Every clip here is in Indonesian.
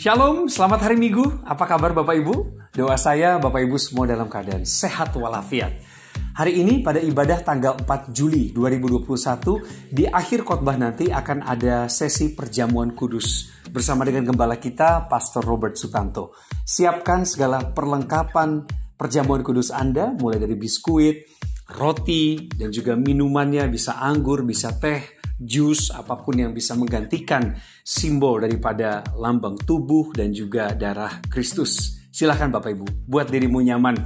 Shalom, selamat hari Minggu. Apa kabar Bapak Ibu? Doa saya Bapak Ibu semua dalam keadaan sehat walafiat. Hari ini pada ibadah tanggal 4 Juli 2021, di akhir khotbah nanti akan ada sesi perjamuan kudus bersama dengan gembala kita, Pastor Robert Sutanto. Siapkan segala perlengkapan perjamuan kudus Anda, mulai dari biskuit, roti, dan juga minumannya, bisa anggur, bisa teh, jus, apapun yang bisa menggantikan simbol daripada lambang tubuh dan juga darah Kristus. Silakan Bapak Ibu, buat dirimu nyaman.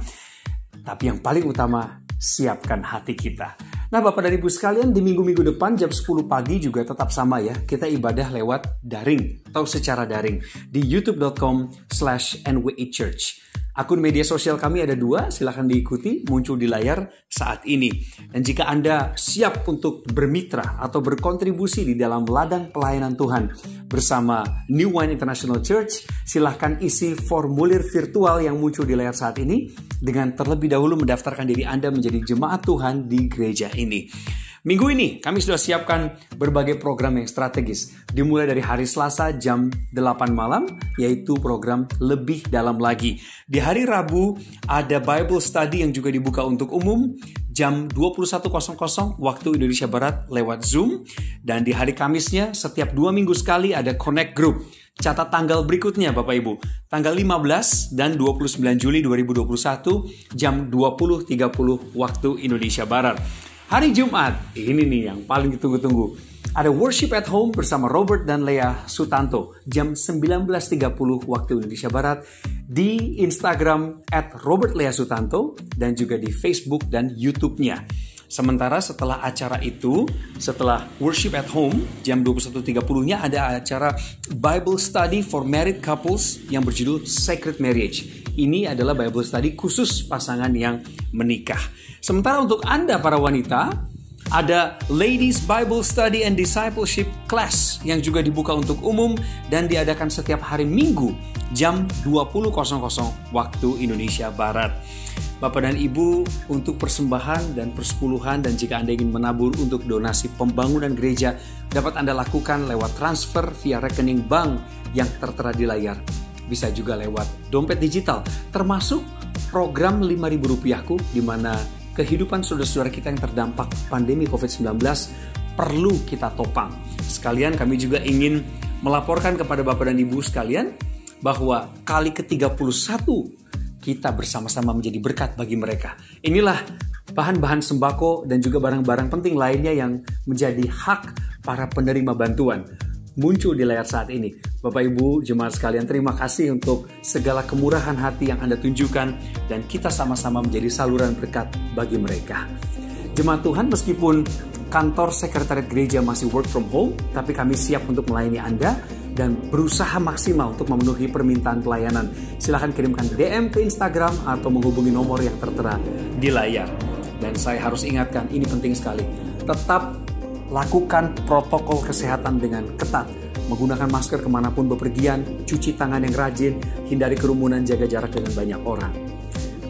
Tapi yang paling utama, siapkan hati kita. Nah Bapak dan Ibu sekalian, di minggu-minggu depan jam 10 pagi juga tetap sama ya. Kita ibadah lewat daring atau secara daring di youtube.com/nwechurch. Akun media sosial kami ada 2, silahkan diikuti, muncul di layar saat ini. Dan jika Anda siap untuk bermitra atau berkontribusi di dalam ladang pelayanan Tuhan bersama New Wine International Church, silahkan isi formulir virtual yang muncul di layar saat ini dengan terlebih dahulu mendaftarkan diri Anda menjadi jemaat Tuhan di gereja ini. Minggu ini kami sudah siapkan berbagai program yang strategis. Dimulai dari hari Selasa jam 8 malam, yaitu program Lebih Dalam Lagi. Di hari Rabu ada Bible Study yang juga dibuka untuk umum jam 21.00 waktu Indonesia Barat lewat Zoom. Dan di hari Kamisnya setiap 2 minggu sekali ada Connect Group. Catat tanggal berikutnya Bapak Ibu. Tanggal 15 dan 29 Juli 2021 jam 20.30 waktu Indonesia Barat. Hari Jumat, ini nih yang paling ditunggu-tunggu. Ada Worship at Home bersama Robert dan Leah Sutanto jam 19.30 waktu Indonesia Barat di Instagram @RobertLeahSutanto dan juga di Facebook dan YouTube-nya. Sementara setelah acara itu, setelah Worship at Home jam 21.30-nya ada acara Bible Study for Married Couples yang berjudul Sacred Marriage. Ini adalah Bible Study khusus pasangan yang menikah. Sementara untuk Anda para wanita, ada Ladies Bible Study and Discipleship Class yang juga dibuka untuk umum dan diadakan setiap hari Minggu jam 20.00 waktu Indonesia Barat. Bapak dan Ibu, untuk persembahan dan persepuluhan dan jika Anda ingin menabur untuk donasi pembangunan gereja, dapat Anda lakukan lewat transfer via rekening bank yang tertera di layar. Bisa juga lewat dompet digital, termasuk program Rp5.000ku, di mana kehidupan saudara-saudara kita yang terdampak pandemi COVID-19 perlu kita topang. Sekalian kami juga ingin melaporkan kepada Bapak dan Ibu sekalian bahwa kali ke-31 kita bersama-sama menjadi berkat bagi mereka. Inilah bahan-bahan sembako dan juga barang-barang penting lainnya yang menjadi hak para penerima bantuan. Muncul di layar saat ini. Bapak Ibu jemaat sekalian, terima kasih untuk segala kemurahan hati yang Anda tunjukkan dan kita sama-sama menjadi saluran berkat bagi mereka. Jemaat Tuhan, meskipun kantor sekretariat gereja masih work from home, tapi kami siap untuk melayani Anda dan berusaha maksimal untuk memenuhi permintaan pelayanan. Silahkan kirimkan DM ke Instagram atau menghubungi nomor yang tertera di layar. Dan saya harus ingatkan, ini penting sekali. Tetap lakukan protokol kesehatan dengan ketat. Menggunakan masker kemanapun bepergian, cuci tangan yang rajin, hindari kerumunan, jaga jarak dengan banyak orang.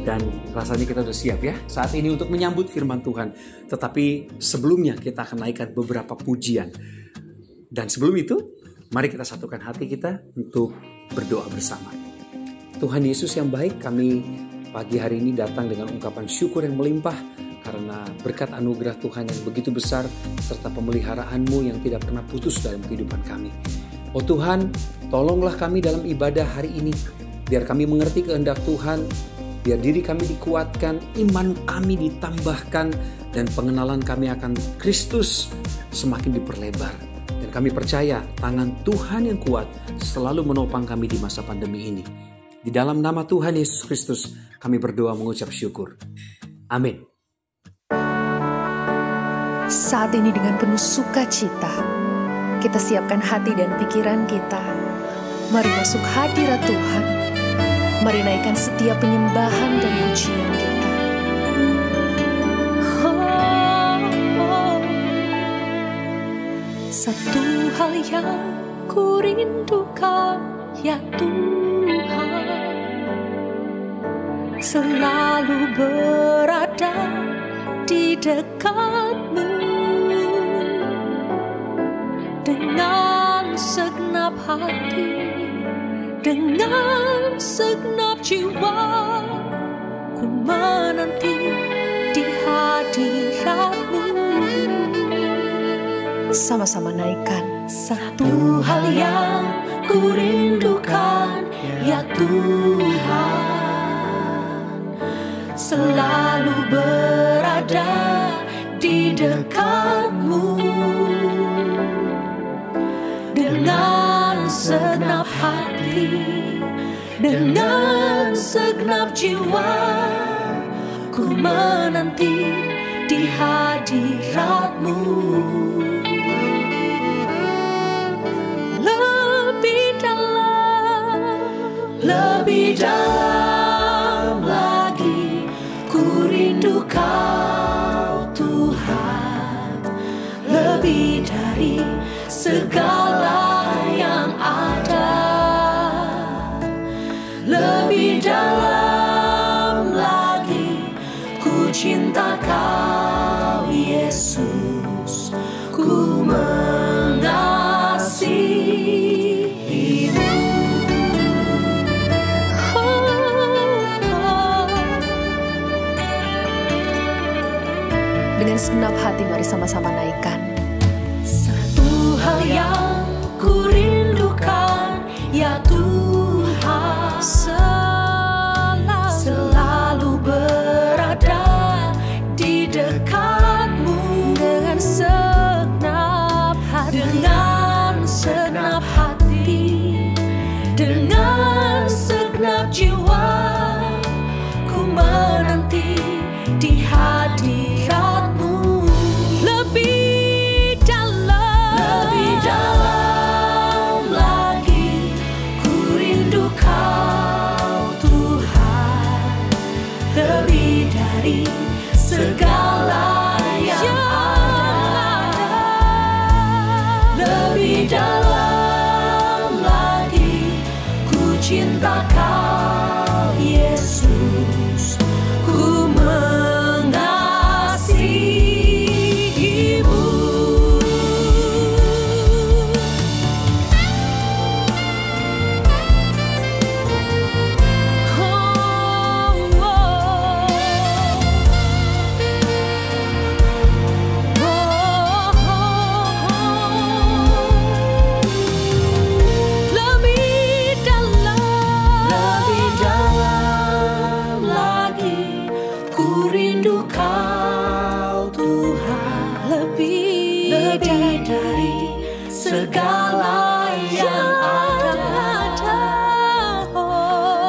Dan rasanya kita sudah siap ya saat ini untuk menyambut firman Tuhan. Tetapi sebelumnya kita akan naikkan beberapa pujian. Dan sebelum itu, mari kita satukan hati kita untuk berdoa bersama. Tuhan Yesus yang baik, kami pagi hari ini datang dengan ungkapan syukur yang melimpah karena berkat anugerah Tuhan yang begitu besar serta pemeliharaanmu yang tidak pernah putus dalam kehidupan kami. Oh Tuhan, tolonglah kami dalam ibadah hari ini, biar kami mengerti kehendak Tuhan, biar diri kami dikuatkan, iman kami ditambahkan, dan pengenalan kami akan Kristus semakin diperlebar. Dan kami percaya tangan Tuhan yang kuat selalu menopang kami di masa pandemi ini. Di dalam nama Tuhan Yesus Kristus, kami berdoa mengucap syukur. Amin. Saat ini dengan penuh sukacita, kita siapkan hati dan pikiran kita. Mari masuk hadirat Tuhan. Mari naikkan setiap penyembahan dan pujian kita. Satu hal yang ku rindukan ya Tuhan, selalu berada di dekatmu dengan segenap hati Dengan segenap jiwa ku menanti di hadirat-Mu. Sama-sama naikkan. Satu hal yang ku rindukan, ya Tuhan, selalu berada di dekat-Mu. Dengan segenap hati, dengan segenap jiwa, ku menanti di hadirat-Mu. Lebih dalam lagi ku rindu Kau Tuhan, lebih dari segala yang ada. Lebih dalam lagi ku cinta Kau Yesus, ku mengasihi-Mu. Dengan segenap hati mari sama-sama naikkan. Satu hal yang ku rindukan, ya Tuhan, selalu berada di dekat-Mu. Dengan segenap hati, dengan segenap hati, dengan segenap jiwa, ku menanti di hadirat-Mu. Lebih dalam lagi ku rindu Kau Tuhan, lebih dari segala yang ada. Lebih dalam lagi ku cinta Kau Yesus, ku mengasihi-Mu. Lebih dalam lagi ku rindu Kau Tuhan, lebih dari segala yang ada.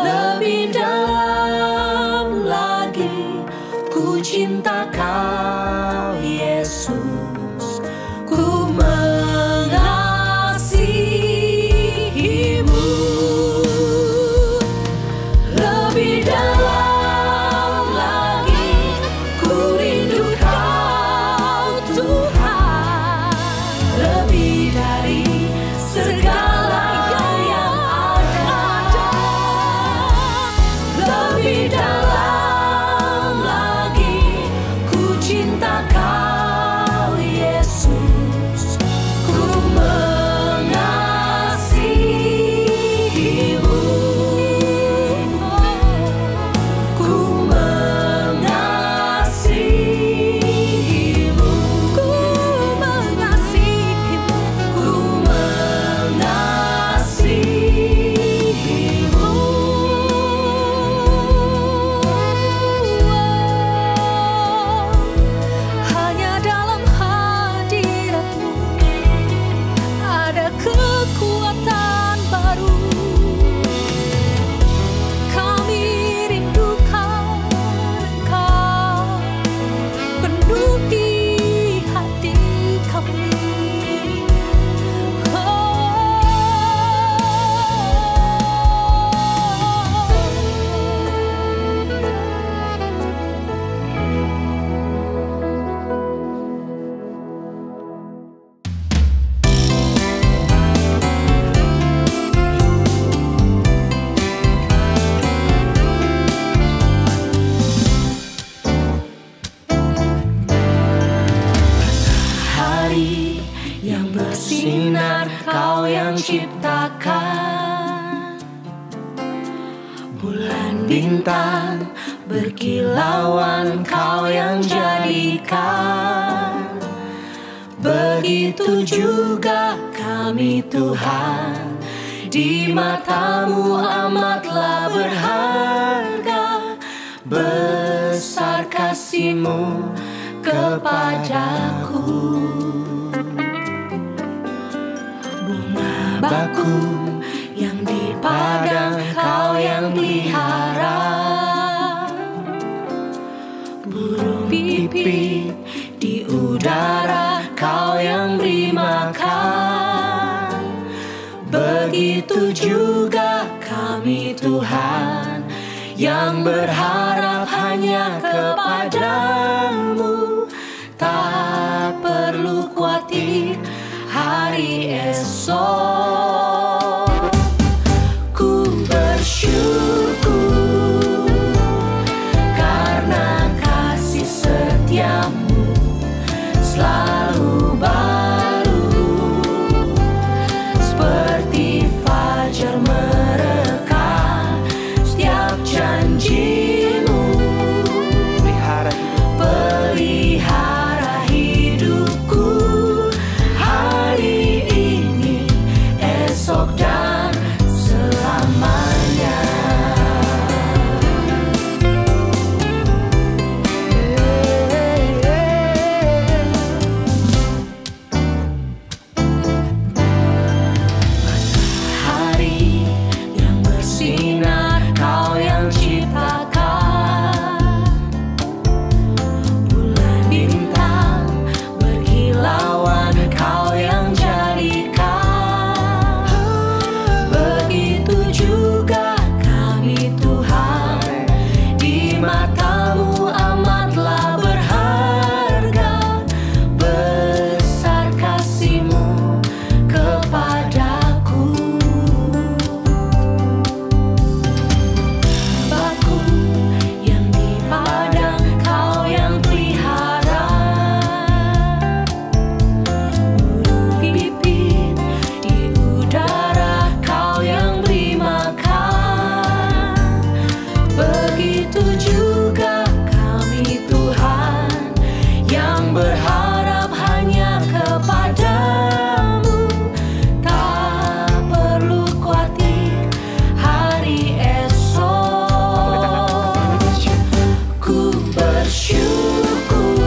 Lebih dalam lagi ku cinta Kau Yesus, ku mengasihi-Mu. Lebih dalam lagi ku rindu Kau Tuhan, lebih dari segala yang ada. Lebih dalam lagi ku cinta Kau Yesus, ku mengasihi-Mu. Ku mengasihi-Mu. Ku mengasihi-Mu. Ku mengasihi-Mu. hanya dalam hadirat-Mu ada kekuatan baru. Kami rindukan Engkau, penuhi hati kami. Hari yang bersinar Kau yang ciptakan, bintang berkilauan Kau yang jadikan. Begitu juga kami Tuhan, di mata-Mu amatlah berharga. Besar kasih-Mu kepadaku. Bunga bakung yang di padang Kau yang pelihara. Burung pipit di udara Kau yang beri makan. Begitu juga kami Tuhan, yang berharap hanya kepada-Mu. Tak perlu khawatir hari esok. Ku bersyukur karena kasih setia-Mu selalu baru, seperti fajar mereka setiap janji-Mu. Pelihara hidupku hari ini, esok dan selamanya. Matahari yang bersinar Kau yang ciptakan. Bulan bintang berkilauan Kau yang jadikan. Begitu juga kami Tuhan, di mata-Mu amatlah berharga. Besar kasih-Mu kepadaku. Bakung yang di padang Kau yang pelihara. Burung pipit di udara Kau yang beri makan. Begitu juga kami Tuhan, yang berharap hanya kepada-Mu. Tak perlu khawatir hari esok. Ku bersyukur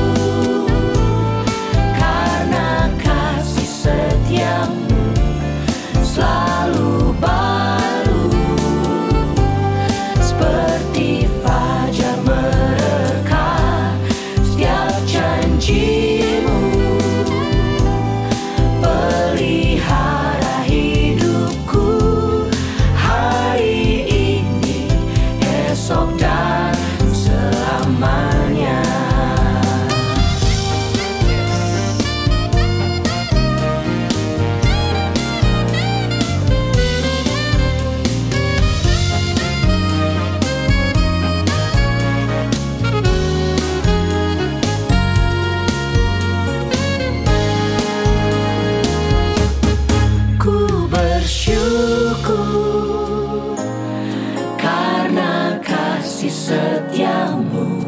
karena kasih setia-Mu selalu baru, seperti fajar mereka setiap janji-Mu. Pelihara hidupku hari ini, esok dan selamanya. Ku bersyukur karena kasih setia-Mu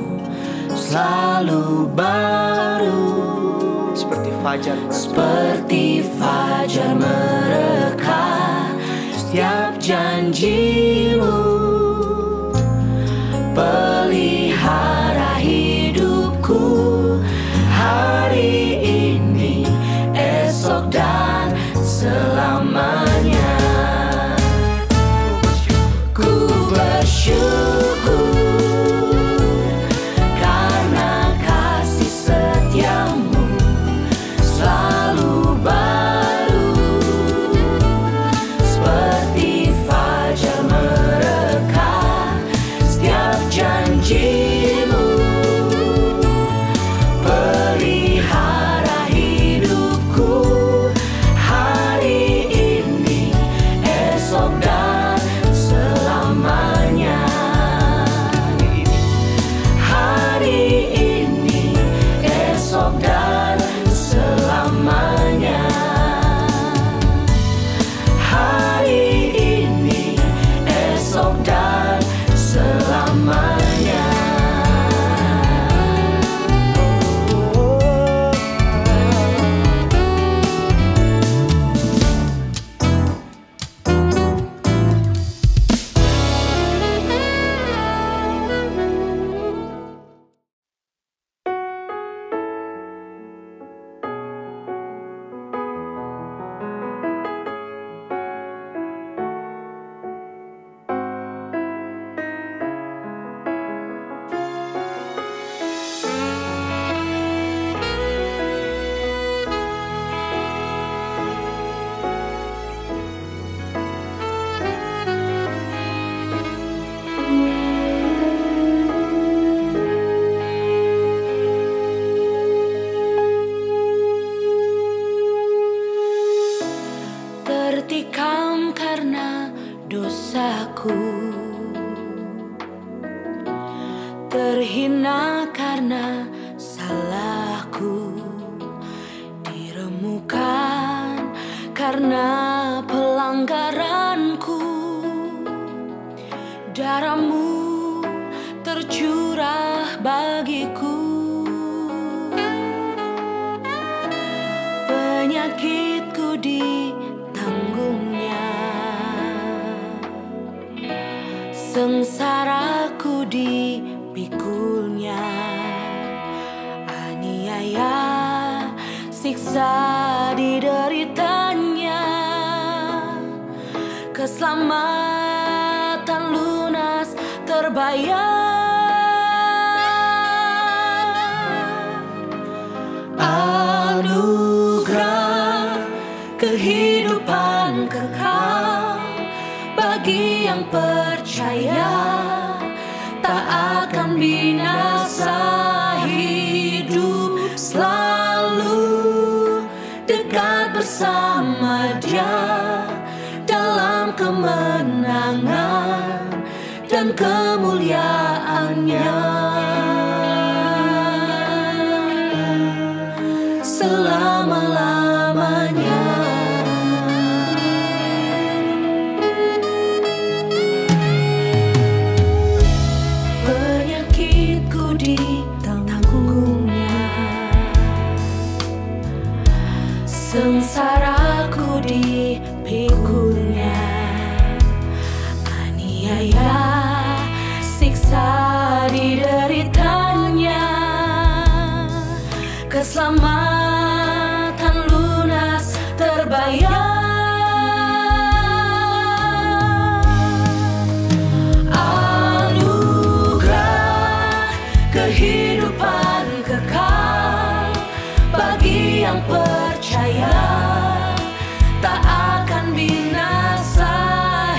selalu baru, seperti fajar mereka setiap janji-Mu. Pelihara hidupku hari ini, esok dan selamanya. Ku bersyukur karena kasih setia-Mu selalu baru, seperti fajar mereka tertikam karena dosaku, terhina karena salahku, diremukkan karena pelanggaranku. Darahmu tercurah bagiku, penyakitku ditanggungnya, sengsaraku dipikulnya, aniaya siksa dideritanya, keselamatan lunas terbayar. Anugerah kehidupan kekal bagi yang percaya, tak akan binasa, hidup selalu dekat bersama Dia dalam kemenangan dan kemuliaannya selama-lamanya. Penyakitku ditanggungnya, sengsaraku dipikulnya, aniaya siksa dideritanya, keselamatan lunas terbayar. Anugerah kehidupan kekal bagi yang percaya, tak akan binasa,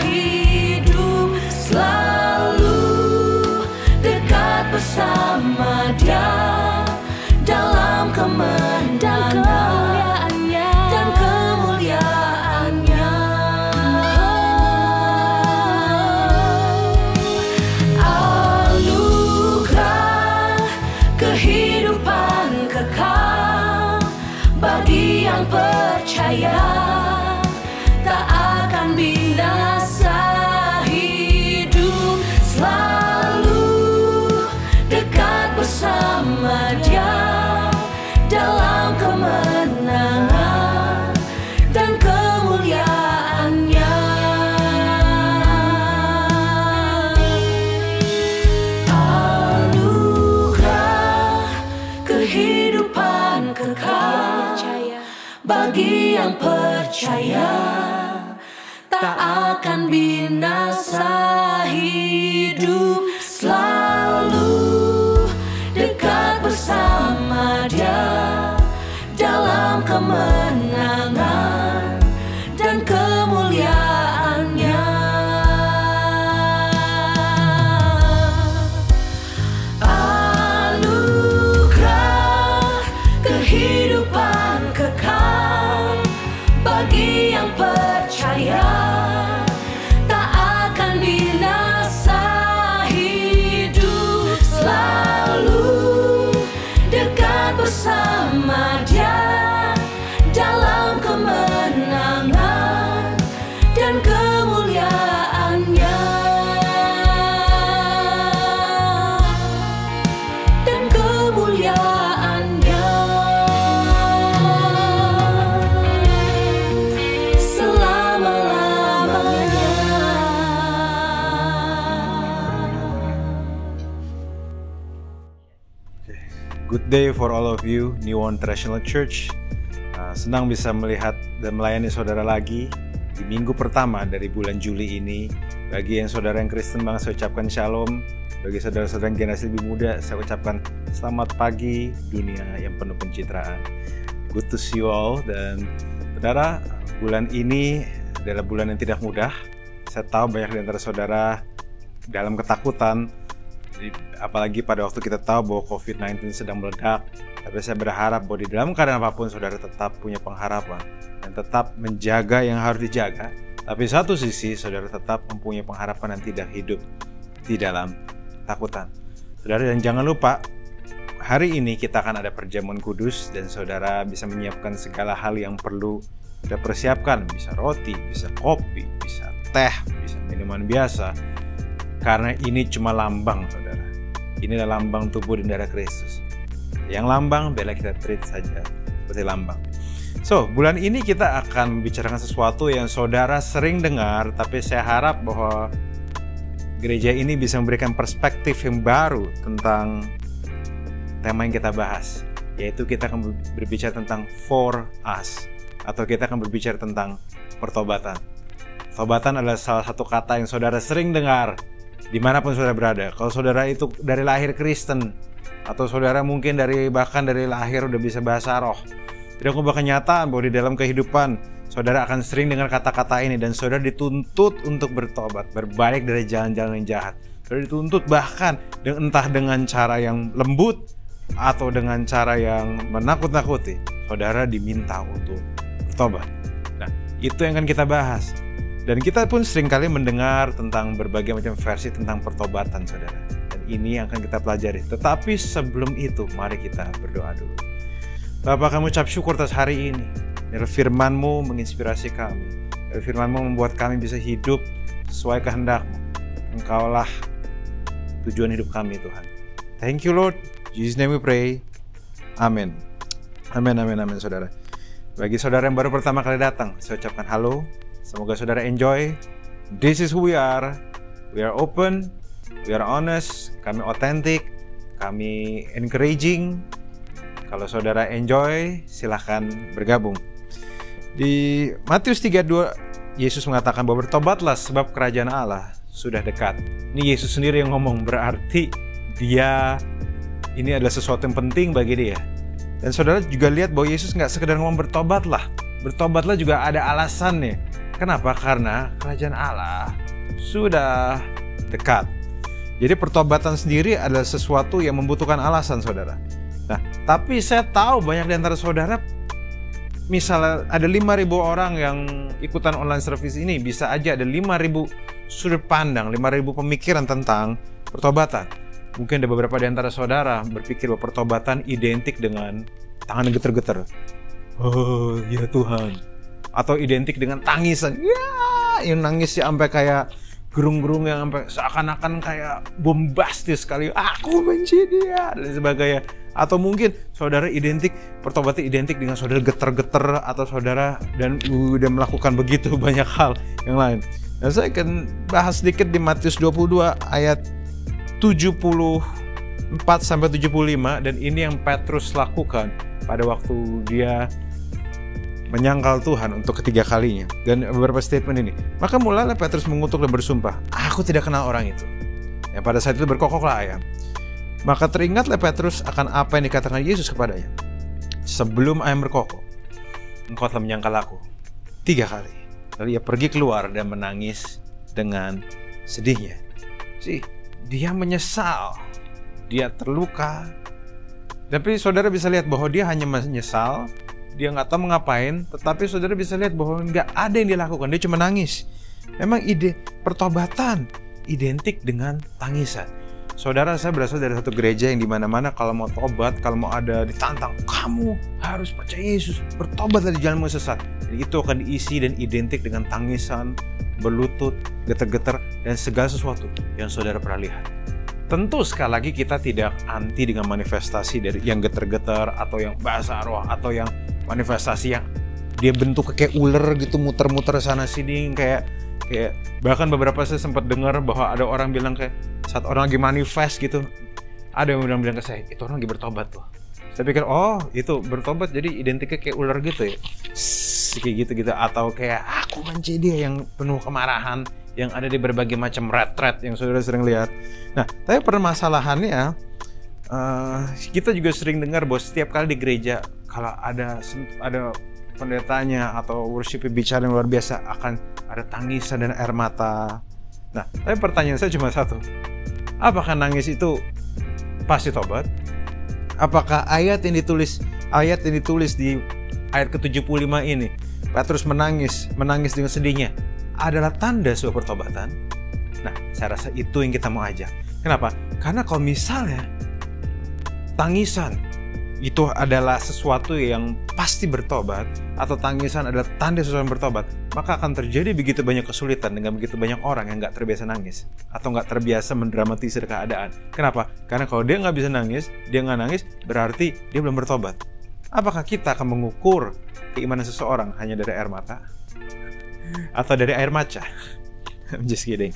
hidup selalu dekat bersama Dia dalam kemenangan dan kemuliaannya. Anugerah kehidupan kekal bagi yang percaya, tak akan binasa, hidup selalu dekat bersama Dia dalam kemenangan dan kemuliaannya. Anugerah kehidupan kekal bagi yang percaya, tak akan binasa, hidup selalu dekat bersama Dia dalam kemenangan dan kemuliaannya. Anugerah kehidupan kekal bagi yang percaya, tak akan binasa, hidup selalu dekat bersama Dia dalam kemenangan dan kemuliaannya. Dan kemuliaannya selama-lamanya. Good day for all of you, New One International Church. Senang bisa melihat dan melayani saudara lagi di minggu pertama dari bulan Juli ini. Bagi yang saudara yang Kristen banget, saya ucapkan shalom. Bagi saudara-saudara yang generasi lebih muda, saya ucapkan selamat pagi dunia yang penuh pencitraan. Good to see you all. Dan saudara, bulan ini adalah bulan yang tidak mudah. Saya tahu banyak di antara saudara dalam ketakutan, apalagi pada waktu kita tahu bahwa COVID-19 sedang meledak. Tapi saya berharap bahwa di dalam keadaan apapun saudara tetap punya pengharapan dan dan tetap menjaga yang harus dijaga. Tapi satu sisi, saudara tetap mempunyai pengharapan dan tidak hidup di dalam ketakutan. Saudara, dan jangan lupa, hari ini kita akan ada perjamuan kudus dan saudara bisa menyiapkan segala hal yang perlu kita persiapkan. Bisa roti, bisa kopi, bisa teh, bisa minuman biasa. Karena ini cuma lambang, saudara. Ini adalah lambang tubuh dan darah Kristus. Yang lambang, biarlah kita treat saja seperti lambang. So, bulan ini kita akan membicarakan sesuatu yang saudara sering dengar, tapi saya harap bahwa gereja ini bisa memberikan perspektif yang baru tentang tema yang kita bahas, yaitu kita akan berbicara tentang for us, atau kita akan berbicara tentang pertobatan. Pertobatan adalah salah satu kata yang saudara sering dengar dimanapun saudara berada. Kalau saudara itu dari lahir Kristen, atau saudara mungkin bahkan dari lahir udah bisa bahasa roh, tidak ubah kenyataan bahwa di dalam kehidupan saudara akan sering dengar kata-kata ini, dan saudara dituntut untuk bertobat, berbalik dari jalan-jalan yang jahat. Saudara dituntut bahkan entah dengan cara yang lembut atau dengan cara yang menakut-nakuti, saudara diminta untuk bertobat. Nah, itu yang akan kita bahas. Dan kita pun seringkali mendengar tentang berbagai macam versi tentang pertobatan, saudara. Dan ini yang akan kita pelajari. Tetapi sebelum itu, mari kita berdoa dulu. Bapa, kami ucap syukur atas hari ini. Biar firman-Mu menginspirasi kami. Biar firman-Mu membuat kami bisa hidup sesuai kehendak-Mu. Engkaulah tujuan hidup kami, Tuhan. Thank you, Lord. In Jesus' name we pray. Amin. Amin, amin, amin, saudara. Bagi saudara yang baru pertama kali datang, saya ucapkan halo. Semoga saudara enjoy. This is who we are. We are open. We are honest. Kami authentic. Kami encouraging. Kalau saudara enjoy, silahkan bergabung. Di Matius 3:2, Yesus mengatakan bahwa bertobatlah sebab kerajaan Allah sudah dekat. Ini Yesus sendiri yang ngomong, berarti ini adalah sesuatu yang penting bagi dia. Dan saudara juga lihat bahwa Yesus nggak sekedar ngomong bertobatlah. Bertobatlah juga ada alasannya. Kenapa? Karena kerajaan Allah sudah dekat. Jadi pertobatan sendiri adalah sesuatu yang membutuhkan alasan, saudara. Nah, tapi saya tahu banyak di antara saudara, misalnya ada 5.000 orang yang ikutan online service ini, bisa aja ada 5.000 sudut pandang, 5.000 pemikiran tentang pertobatan. Mungkin ada beberapa di antara saudara berpikir bahwa pertobatan identik dengan tangan getar-getar. Oh ya Tuhan. Atau identik dengan tangisan. Ya, yang nangis ya sampai kayak gerung-gerung yang sampai seakan-akan kayak bombastis sekali. Aku benci dia dan sebagainya. Atau mungkin saudara pertobatan identik dengan saudara getar-getar, atau saudara dan udah melakukan begitu banyak hal yang lain. Dan saya akan bahas sedikit di Matius 22 ayat 74-75, dan ini yang Petrus lakukan pada waktu dia menyangkal Tuhan untuk ketiga kalinya. Dan beberapa statement ini. Maka mulailah Petrus mengutuk dan bersumpah, aku tidak kenal orang itu. Yang pada saat itu berkokoklah ayam. Maka teringatlah Petrus akan apa yang dikatakan Yesus kepadanya. Sebelum ayam berkokok, engkau telah menyangkal aku 3 kali. Lalu ia pergi keluar dan menangis dengan sedihnya. Dia menyesal. Dia terluka. Tapi saudara bisa lihat bahwa dia hanya menyesal. Dia nggak tahu mengapain. Tetapi saudara bisa lihat bahwa nggak ada yang dia lakukan. Dia cuma nangis. Memang ide pertobatan identik dengan tangisan. Saudara, saya berasal dari satu gereja yang dimana-mana kalau mau tobat, kalau mau ada ditantang, kamu harus percaya Yesus, bertobatlah di jalanmu sesat. Jadi itu akan diisi dan identik dengan tangisan, berlutut, getar-getar, dan segala sesuatu yang saudara pernah lihat. Tentu sekali lagi kita tidak anti dengan manifestasi dari yang getar-getar, atau yang bahasa roh, atau yang manifestasi yang dia bentuk kayak ular gitu, muter-muter sana sini, kayak bahkan beberapa saya sempat dengar bahwa ada orang bilang kayak saat orang lagi manifest gitu, ada yang bilang ke saya, itu orang lagi bertobat tuh. Saya pikir, oh itu bertobat jadi identiknya kayak ular gitu ya, kayak gitu-gitu. Atau kayak aku benci dia, yang penuh kemarahan, yang ada di berbagai macam retret yang saudara sering lihat. Nah, tapi permasalahannya kita juga sering dengar bahwa setiap kali di gereja kalau ada pendetanya atau worship bicara yang luar biasa, akan ada tangisan dan air mata. Nah, tapi pertanyaan saya cuma satu. Apakah nangis itu pasti tobat? Apakah ayat yang ditulis di ayat ke-75 ini Petrus menangis dengan sedihnya adalah tanda sebuah pertobatan. Nah, saya rasa itu yang kita mau ajak. Kenapa? Karena kalau misalnya tangisan itu adalah sesuatu yang pasti bertobat, atau tangisan adalah tanda sesuatu yang bertobat, maka akan terjadi begitu banyak kesulitan dengan begitu banyak orang yang nggak terbiasa nangis atau nggak terbiasa mendramatisir keadaan. Kenapa? Karena kalau dia nggak bisa nangis, dia nggak nangis, berarti dia belum bertobat. Apakah kita akan mengukur keimanan seseorang hanya dari air mata atau dari air maca? I'm just kidding.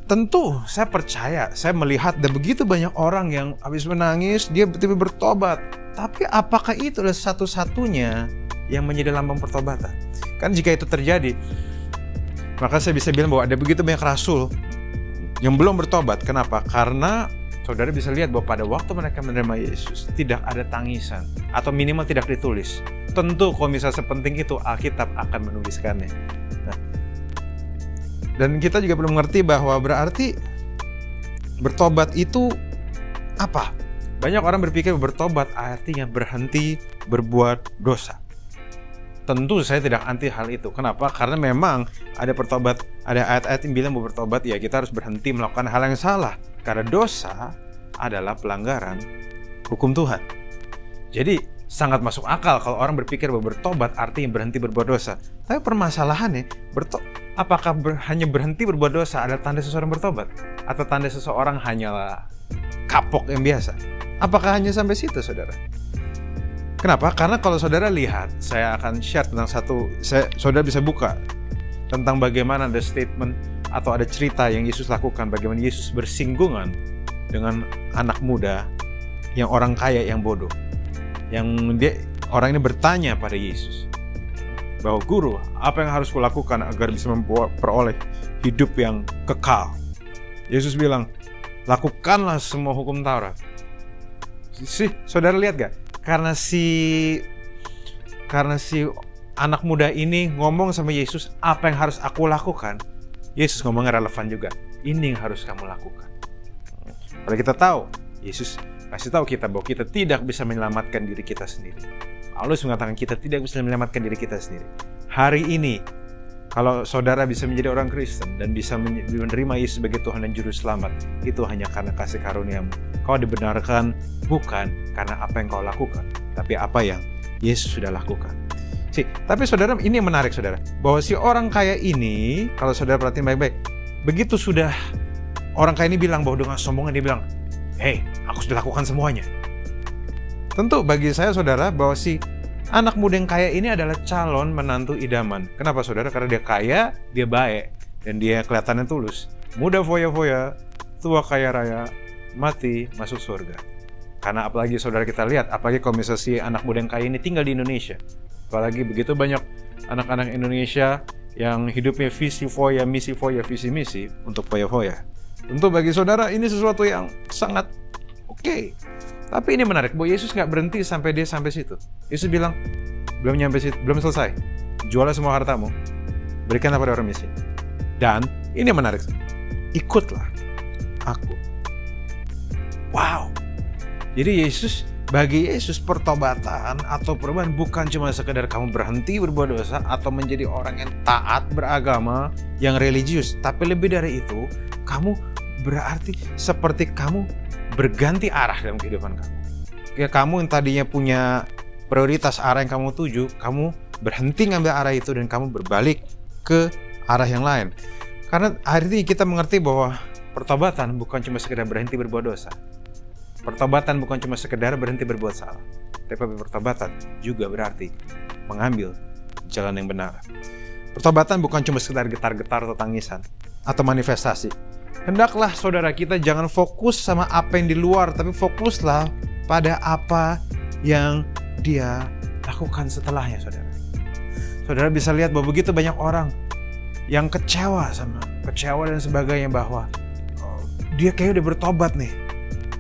Tentu saya percaya, saya melihat ada begitu banyak orang yang habis menangis, dia tiba-tiba bertobat. Tapi apakah itu adalah satu-satunya yang menjadi lambang pertobatan? Kan jika itu terjadi, maka saya bisa bilang bahwa ada begitu banyak rasul yang belum bertobat. Kenapa? Karena saudara bisa lihat bahwa pada waktu mereka menerima Yesus, tidak ada tangisan, atau minimal tidak ditulis. Tentu kalau misalnya sepenting itu, Alkitab akan menuliskannya. Dan kita juga perlu mengerti bahwa berarti bertobat itu apa? Banyak orang berpikir bertobat artinya berhenti berbuat dosa. Tentu saya tidak anti hal itu. Kenapa? Karena memang ada ayat-ayat yang bilang bahwa bertobat ya kita harus berhenti melakukan hal yang salah. Karena dosa adalah pelanggaran hukum Tuhan. Jadi sangat masuk akal kalau orang berpikir bahwa bertobat artinya berhenti berbuat dosa. Tapi permasalahannya, apakah hanya berhenti berbuat dosa adalah tanda seseorang bertobat? Atau tanda seseorang hanyalah kapok yang biasa? Apakah hanya sampai situ, saudara? Kenapa? Karena kalau saudara lihat, saya akan share tentang saudara bisa buka tentang bagaimana ada statement atau ada cerita yang Yesus lakukan, bagaimana Yesus bersinggungan dengan anak muda yang orang kaya yang bodoh. Yang orang ini bertanya pada Yesus bahwa guru, apa yang harus kulakukan agar bisa memperoleh hidup yang kekal? Yesus bilang, lakukanlah semua hukum Taurat. Saudara lihat gak? Karena si anak muda ini ngomong sama Yesus, apa yang harus aku lakukan? Yesus ngomongnya relevan juga. Ini yang harus kamu lakukan. Kalau kita tahu, Yesus kasih tahu kita bahwa kita tidak bisa menyelamatkan diri kita sendiri. Paulus mengatakan kita tidak bisa menyelamatkan diri kita sendiri. Hari ini, kalau saudara bisa menjadi orang Kristen dan bisa menerima Yesus sebagai Tuhan dan Juru Selamat, itu hanya karena kasih karunia-Mu. Kau dibenarkan bukan karena apa yang kau lakukan, tapi apa yang Yesus sudah lakukan. Tapi saudara, ini yang menarik saudara, bahwa si orang kaya ini, kalau saudara perhatiin baik-baik, begitu sudah orang kaya ini bilang bahwa dengan sombongnya dia bilang, "Hei, aku sudah lakukan semuanya." Tentu bagi saya saudara bahwa si anak muda yang kaya ini adalah calon menantu idaman. Kenapa saudara? Karena dia kaya, dia baik, dan dia kelihatannya tulus. Muda foya-foya, tua kaya raya, mati masuk surga. Karena apalagi saudara kita lihat, apalagi kalau misalnya si anak muda yang kaya ini tinggal di Indonesia. Apalagi begitu banyak anak-anak Indonesia yang hidupnya visi foya, misi foya, visi misi untuk foya-foya. Tentu bagi saudara ini sesuatu yang sangat oke. Tapi ini menarik bahwa Yesus nggak berhenti sampai situ. Yesus bilang, belum nyampe situ, belum selesai. Jualah semua hartamu, berikanlah pada orang miskin. Dan ini yang menarik, ikutlah aku. Wow. Jadi bagi Yesus pertobatan atau perubahan bukan cuma sekedar kamu berhenti berbuat dosa atau menjadi orang yang taat beragama, yang religius, tapi lebih dari itu, kamu berarti seperti kamu berganti arah dalam kehidupan kamu. Ya, kamu yang tadinya punya prioritas arah yang kamu tuju, kamu berhenti ngambil arah itu dan kamu berbalik ke arah yang lain. Karena hari ini kita mengerti bahwa pertobatan bukan cuma sekedar berhenti berbuat dosa. Pertobatan bukan cuma sekedar berhenti berbuat salah. Tapi pertobatan juga berarti mengambil jalan yang benar. Pertobatan bukan cuma sekedar getar-getar atau tangisan atau manifestasi. Hendaklah saudara kita jangan fokus sama apa yang di luar, tapi fokuslah pada apa yang dia lakukan setelahnya, saudara. Saudara bisa lihat bahwa begitu banyak orang yang kecewa dan sebagainya bahwa dia kayak udah bertobat nih,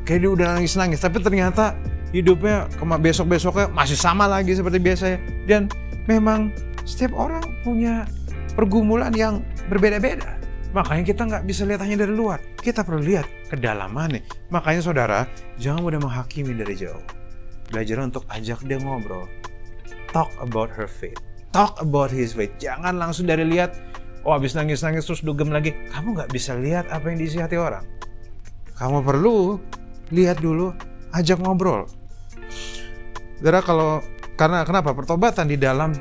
kayak dia udah nangis-nangis, tapi ternyata hidupnya besok-besoknya masih sama lagi seperti biasanya. Dan memang setiap orang punya pergumulan yang berbeda-beda. Makanya kita nggak bisa lihat hanya dari luar. Kita perlu lihat kedalamannya. Makanya saudara, jangan mudah menghakimi dari jauh. Belajar untuk ajak dia ngobrol. talk about her faith. Talk about his faith. Jangan langsung dari lihat, oh habis nangis-nangis terus dugem lagi. Kamu gak bisa lihat apa yang diisi hati orang. Kamu perlu lihat dulu, ajak ngobrol. Saudara, karena kenapa? Pertobatan di dalam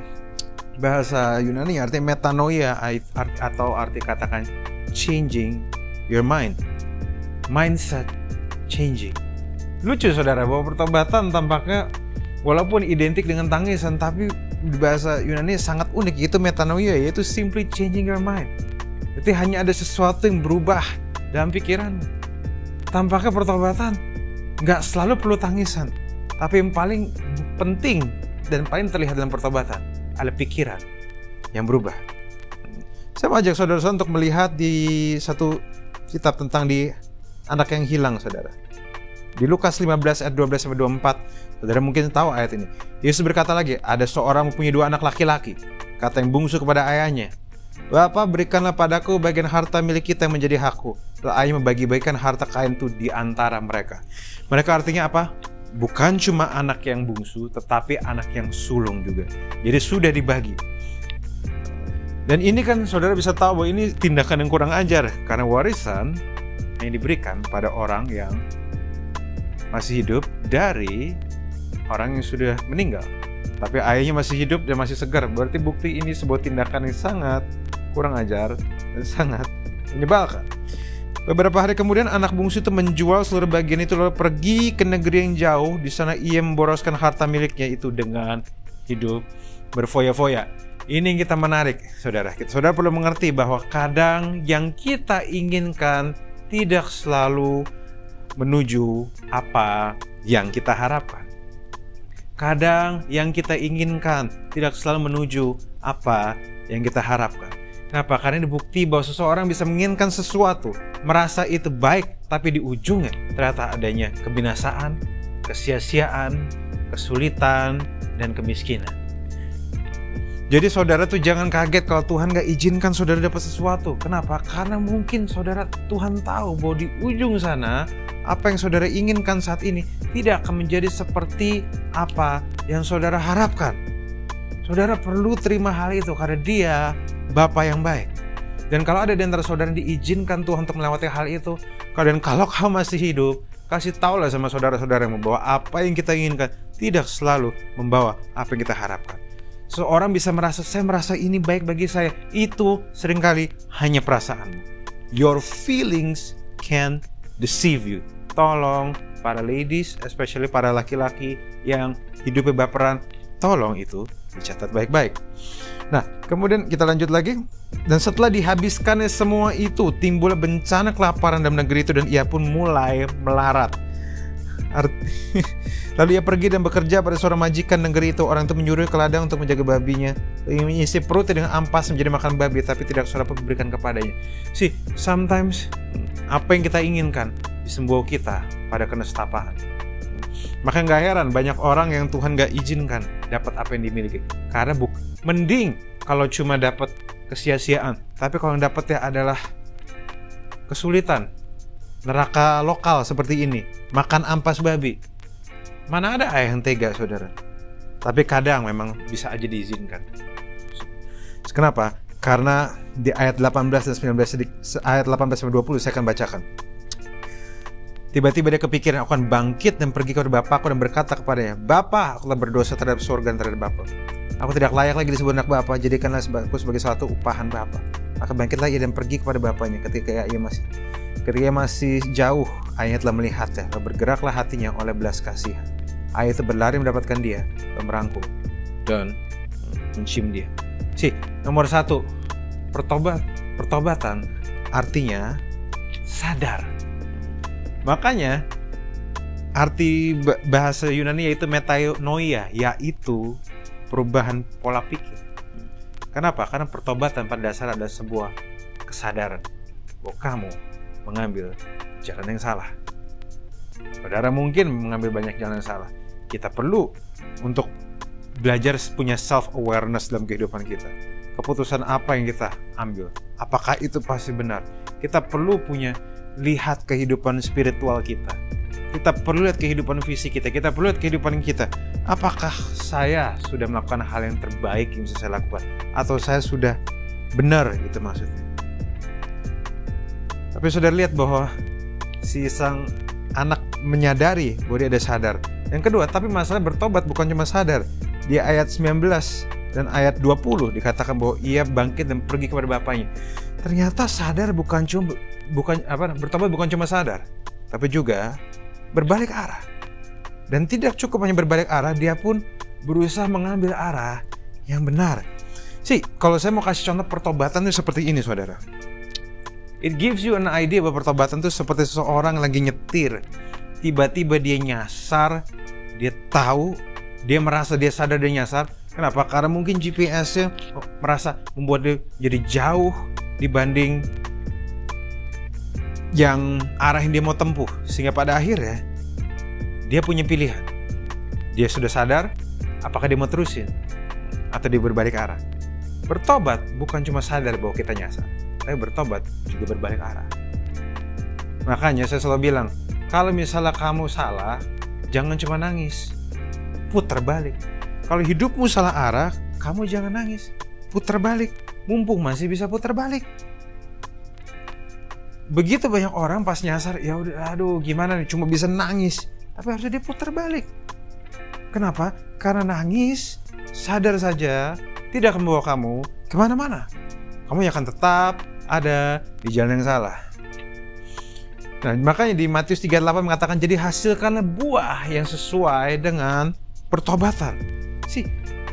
bahasa Yunani artinya metanoia, atau arti katakan changing your mind. Mindset changing. Lucu saudara, bahwa pertobatan tampaknya walaupun identik dengan tangisan, tapi di bahasa Yunani sangat unik, yaitu metanoia, yaitu simply changing your mind. Jadi hanya ada sesuatu yang berubah dalam pikiran. Tampaknya pertobatan nggak selalu perlu tangisan, tapi yang paling penting dan paling terlihat dalam pertobatan ada pikiran yang berubah. Saya mau ajak saudara-saudara untuk melihat di satu kitab tentang di anak yang hilang, saudara. Di Lukas 15 ayat 12-24, saudara mungkin tahu ayat ini. Yesus berkata lagi, ada seorang mempunyai 2 anak laki-laki. Kata yang bungsu kepada ayahnya, Bapa, berikanlah padaku bagian harta milik kita yang menjadi hakku. Lalu ayah membagi-bagikan harta kekayaan itu di antara mereka. Mereka artinya apa? Bukan cuma anak yang bungsu, tetapi anak yang sulung juga. Jadi sudah dibagi. Dan ini kan saudara bisa tahu bahwa ini tindakan yang kurang ajar, karena warisan yang diberikan pada orang yang masih hidup dari orang yang sudah meninggal. Tapi ayahnya masih hidup dan masih segar. Berarti bukti ini sebuah tindakan yang sangat kurang ajar dan sangat menyebalkan. Beberapa hari kemudian anak bungsu itu menjual seluruh bagian itu lalu pergi ke negeri yang jauh. Di sana ia memboroskan harta miliknya itu dengan hidup berfoya-foya. Ini yang kita menarik, saudara. Saudara perlu mengerti bahwa kadang yang kita inginkan tidak selalu menuju apa yang kita harapkan. Kadang yang kita inginkan tidak selalu menuju apa yang kita harapkan. Kenapa? Karena ini bukti bahwa seseorang bisa menginginkan sesuatu, merasa itu baik, tapi di ujungnya ternyata adanya kebinasaan, kesia-siaan, kesulitan, dan kemiskinan. Jadi saudara tuh jangan kaget kalau Tuhan gak izinkan saudara dapat sesuatu. Kenapa? Karena mungkin saudara, Tuhan tahu bahwa di ujung sana apa yang saudara inginkan saat ini tidak akan menjadi seperti apa yang saudara harapkan. Saudara perlu terima hal itu karena Dia Bapa yang baik. Dan kalau ada di antara saudara yang diizinkan Tuhan untuk melewati hal itu, dan kalau kamu masih hidup, kasih tahulah sama saudara-saudara yang membawa apa yang kita inginkan tidak selalu membawa apa yang kita harapkan. Seorang bisa merasa, saya merasa ini baik bagi saya. Itu seringkali hanya perasaanmu. Your feelings can deceive you. Tolong para ladies, especially para laki-laki yang hidupnya baperan, tolong itu dicatat baik-baik. Nah, kemudian kita lanjut lagi. Dan setelah dihabiskannya semua itu, timbul bencana kelaparan dalam negeri itu dan ia pun mulai melarat. Lalu ia pergi dan bekerja pada seorang majikan negeri itu. Orang itu menyuruh ke ladang untuk menjaga babinya, mengisi perutnya dengan ampas menjadi makan babi, tapi tidak seorang pun memberikan kepadanya. See, sometimes apa yang kita inginkan bisa membawa kita pada kenestapaan. Maka gak heran banyak orang yang Tuhan gak izinkan dapat apa yang dimiliki. Karena mending kalau cuma dapat kesia-siaan, tapi kalau yang dapatnya adalah kesulitan, neraka lokal seperti ini, makan ampas babi. Mana ada ayah yang tega, saudara? Tapi kadang memang bisa aja diizinkan. Kenapa? Karena di ayat 18 dan 19, ayat 18 sampai 20 saya akan bacakan. Tiba-tiba dia kepikiran, aku akan bangkit dan pergi kepada bapakku dan berkata kepadanya, Bapa, aku telah berdosa terhadap surga dan terhadap Bapa. Aku tidak layak lagi disebut anak Bapa, jadikanlah aku sebagai suatu upahan Bapa. Maka bangkitlah ia dan pergi kepada bapaknya. Ketika ia masih jauh, ayahnya telah melihatnya, lalu bergeraklah hatinya oleh belas kasihan. Ayah itu berlari mendapatkan dia, lalu merangkul dan mencium dia. Nomor 1, pertobatan artinya sadar. Makanya arti bahasa Yunani yaitu metanoia, yaitu perubahan pola pikir. Kenapa? Karena pertobatan pada dasar adalah sebuah kesadaran bahwa kamu mengambil jalan yang salah. Saudara mungkin mengambil banyak jalan yang salah. Kita perlu untuk belajar punya self-awareness dalam kehidupan kita. Keputusan apa yang kita ambil, apakah itu pasti benar? Kita perlu punya lihat kehidupan spiritual kita. Kita perlu lihat kehidupan fisik kita. Kita perlu lihat kehidupan kita. Apakah saya sudah melakukan hal yang terbaik yang bisa saya lakukan? Atau saya sudah benar, gitu maksudnya. Tapi saudara lihat bahwa si sang anak menyadari bahwa dia ada sadar. Yang kedua, tapi masalah bertobat bukan cuma sadar. Di ayat 19 dan ayat 20 dikatakan bahwa ia bangkit dan pergi kepada bapaknya. Ternyata sadar bertobat bukan cuma sadar, tapi juga berbalik arah. Dan tidak cukup hanya berbalik arah, dia pun berusaha mengambil arah yang benar. Kalau saya mau kasih contoh pertobatan itu seperti ini, saudara. It gives you an idea bahwa pertobatan itu seperti seseorang lagi nyetir. Tiba-tiba dia nyasar, dia tahu, dia merasa dia sadar dia nyasar. Kenapa? Karena mungkin GPS-nya merasa membuat dia jadi jauh dibanding yang arah yang dia mau tempuh. Sehingga pada akhirnya dia punya pilihan. Dia sudah sadar, apakah dia mau terusin atau dia berbalik arah. Bertobat bukan cuma sadar bahwa kita nyasar, tapi bertobat juga berbalik arah. Makanya saya selalu bilang, kalau misalnya kamu salah, jangan cuma nangis, putar balik. Kalau hidupmu salah arah, kamu jangan nangis, putar balik. Mumpung masih bisa putar balik. Begitu banyak orang pas nyasar, ya udah, aduh gimana nih, cuma bisa nangis. Tapi harusnya dia putar balik. Kenapa? Karena nangis, sadar saja, tidak akan membawa kamu kemana-mana. Kamu akan tetap ada di jalan yang salah. Nah, makanya di Matius 3:8 mengatakan, jadi hasilkanlah buah yang sesuai dengan pertobatan.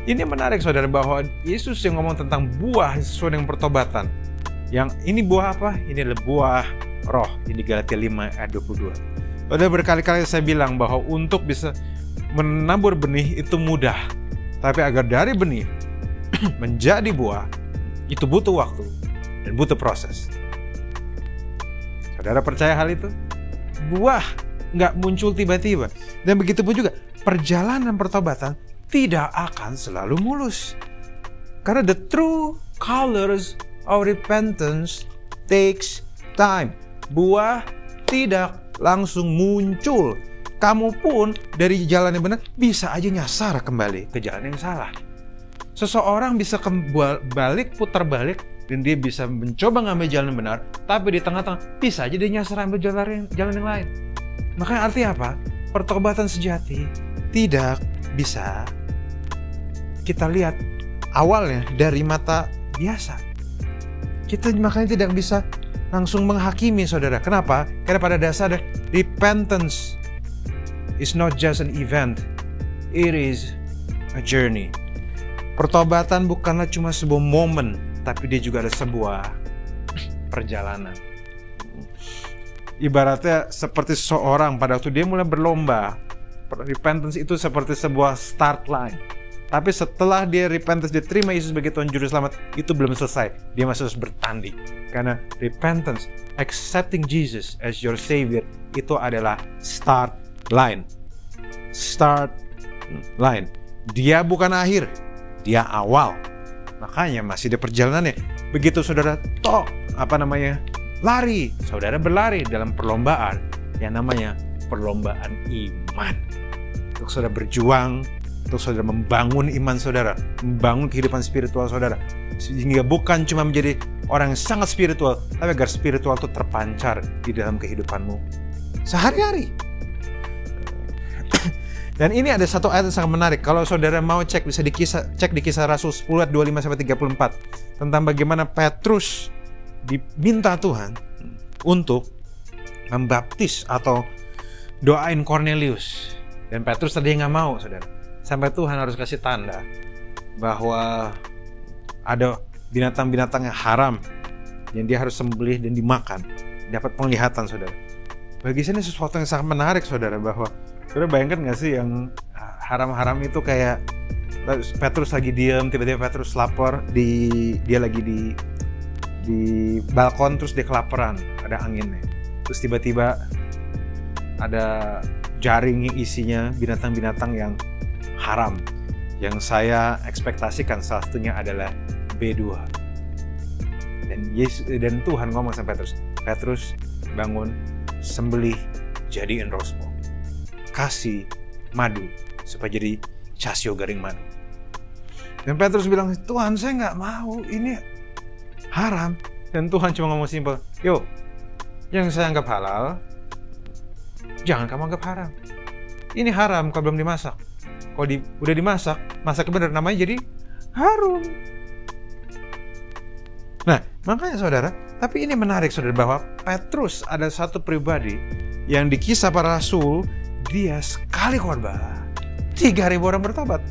Ini menarik saudara, bahwa Yesus yang ngomong tentang buah sesuai dengan pertobatan. Yang ini buah apa? Ini adalah buah roh. Ini Galatia 5 ayat 22. Saudara, berkali-kali saya bilang bahwa untuk bisa menabur benih itu mudah. Tapi agar dari benih menjadi buah, itu butuh waktu dan butuh proses. Saudara percaya hal itu? Buah nggak muncul tiba-tiba. Dan begitu pun juga perjalanan pertobatan tidak akan selalu mulus. Karena the true colors of repentance takes time. Buah tidak langsung muncul. Kamu pun dari jalan yang benar bisa aja nyasar kembali ke jalan yang salah. Seseorang bisa putar balik, dan dia bisa mencoba ngambil jalan yang benar, tapi di tengah-tengah bisa aja dia nyasar ambil jalan yang lain. Makanya artinya apa? Pertobatan sejati tidak bisa kita lihat awalnya dari mata biasa. Kita makanya tidak bisa langsung menghakimi, saudara. Kenapa? Karena pada dasarnya repentance is not just an event, it is a journey. Pertobatan bukanlah cuma sebuah momen, tapi dia juga ada sebuah perjalanan. Ibaratnya seperti seseorang pada waktu dia mulai berlomba, repentance itu seperti sebuah start line. Tapi setelah dia repentance, dia terima Yesus sebagai Tuhan Juru Selamat, itu belum selesai. Dia masih harus bertanding. Karena repentance, accepting Jesus as your Savior, itu adalah start line. Start line. Dia bukan akhir, dia awal. Makanya masih di perjalanannya. Begitu saudara lari, saudara berlari dalam perlombaan yang namanya perlombaan iman. Untuk saudara berjuang, untuk saudara membangun iman saudara, membangun kehidupan spiritual saudara, sehingga bukan cuma menjadi orang yang sangat spiritual, tapi agar spiritual itu terpancar di dalam kehidupanmu sehari-hari. Dan ini ada satu ayat yang sangat menarik. Kalau saudara mau cek, bisa cek di Kisah Rasul 10 ayat 25-34 tentang bagaimana Petrus diminta Tuhan untuk membaptis atau doain Cornelius. Dan Petrus tadi nggak mau, saudara. Sampai Tuhan harus kasih tanda bahwa ada binatang-binatang yang haram yang dia harus sembelih dan dimakan. Dapat penglihatan, saudara. Bagi saya ini sesuatu yang sangat menarik, saudara, bahwa saudara bayangkan gak sih yang haram-haram itu kayak Petrus lagi diam, tiba-tiba Petrus lapar, dia lagi di balkon, terus dia kelaparan, ada anginnya, terus tiba-tiba ada jaring yang isinya binatang-binatang yang haram. Yang saya ekspektasikan salah satunya adalah B2. Dan Tuhan ngomong sama Petrus, Petrus bangun, sembelih, jadiin rosmo. kasih madu supaya jadi casio garing madu. Dan Petrus bilang, Tuhan saya nggak mau, ini haram. Dan Tuhan cuma ngomong simpel, yuk, yang saya anggap halal, jangan kamu anggap haram. Ini haram kalau belum dimasak. Kalau udah dimasak, masaknya benar, namanya jadi harum. Nah, makanya saudara, tapi ini menarik saudara, bahwa Petrus ada satu pribadi yang di Kisah Para Rasul, dia sekali khotbah 3.000 orang bertobat.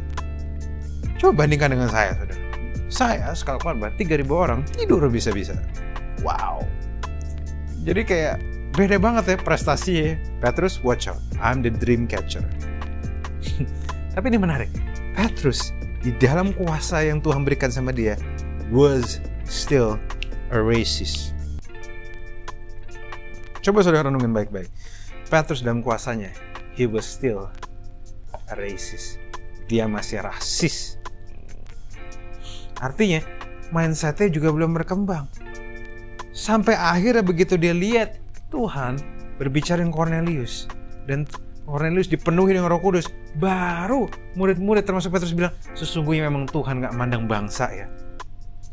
Coba bandingkan dengan saya saudara. Saya sekali khotbah 3.000 orang tidur bisa-bisa. Wow. Jadi kayak beda banget ya prestasi ya. Petrus, watch out, I'm the dream catcher. Tapi ini menarik, Petrus di dalam kuasa yang Tuhan berikan sama dia was still a racist. Coba saudara renungin baik-baik. Petrus dalam kuasanya, he was still a racist. Dia masih rasis. Artinya, mindsetnya juga belum berkembang. Sampai akhirnya begitu dia lihat Tuhan berbicara dengan Cornelius, dan Cornelius dipenuhi dengan Roh Kudus, baru murid-murid termasuk Petrus bilang, sesungguhnya memang Tuhan gak mandang bangsa ya.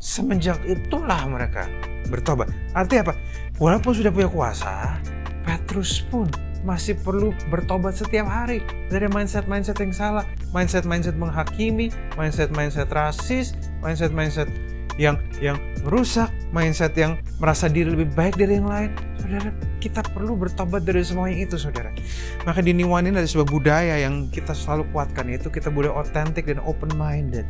Semenjak itulah mereka bertobat. Artinya apa? Walaupun sudah punya kuasa, Petrus pun masih perlu bertobat setiap hari dari mindset-mindset yang salah, mindset-mindset menghakimi, mindset-mindset rasis, mindset-mindset yang merusak, mindset yang merasa diri lebih baik dari yang lain. Saudara, kita perlu bertobat dari semua yang itu saudara. Maka di New One ini ada sebuah budaya yang kita selalu kuatkan, yaitu kita boleh authentic dan open minded,